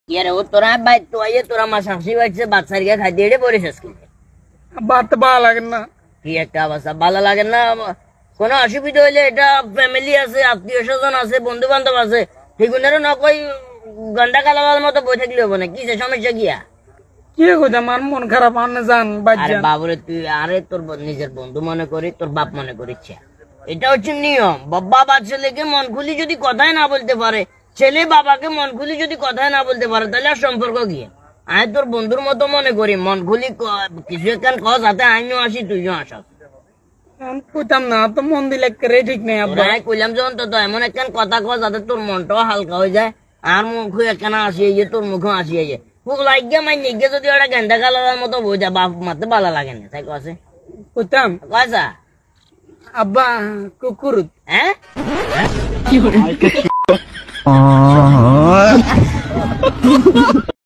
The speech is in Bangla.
ইয়ারে ও তোরা বাইর তো আইয়ে তোরা মা শাশুড়ি বাড়ছে বাচ্চার গিয়ে খাই দিয়ে পড়েছিস কি বাত ভালো লাগে না। কি একটা অবস্থা ভালো লাগে না। কোনো অসুবিধা হইলে এটা ফ্যামিলি আছে, আত্মীয় স্বজন আছে, বন্ধু বান্ধব আছে, সেগুলোরও না কই গন্ডা কালাবার মতো বই থাকলে হবো না। কি সমস্যা গিয়া কি কথা আমার মন খারাপ আনে যান আরে বাবুরে তুই আরে তোর নিজের বন্ধু মনে করি, তোর বাপ মনে করিচ্ছে, এটা হচ্ছে নিয়ম। বাবা ছেলেকে মন খুলি যদি কথাই না বলতে পারে, ছেলে বাবাকে মন খুলি যদি কথাই না বলতে পারে, তাহলে আর সম্পর্ক গিয়ে আমি তোর বন্ধুর মতো মনে করি। মন খুলি কিছু একখান কস হাতে আমিও আসি, তুইও আসস। কইতাম না তো মন দিলে ঠিক নেই আব্বা। কইলাম যখন তো এমন একখান কথা কস যাতে তোর মনটাও হালকা হয়ে যায়, আর মুখ একখানা আসিয়ে যে তোর মুখও আসিয়ে যায়। মুখ লাগিয়ে মাই নিগে যদি ওটা গেন্দা কালার মতো বই যায়, বাপ মাতে ভালো লাগে না। তাই কছে কইতাম কয়সা আব্বা কুকুর হ্যাঁ কি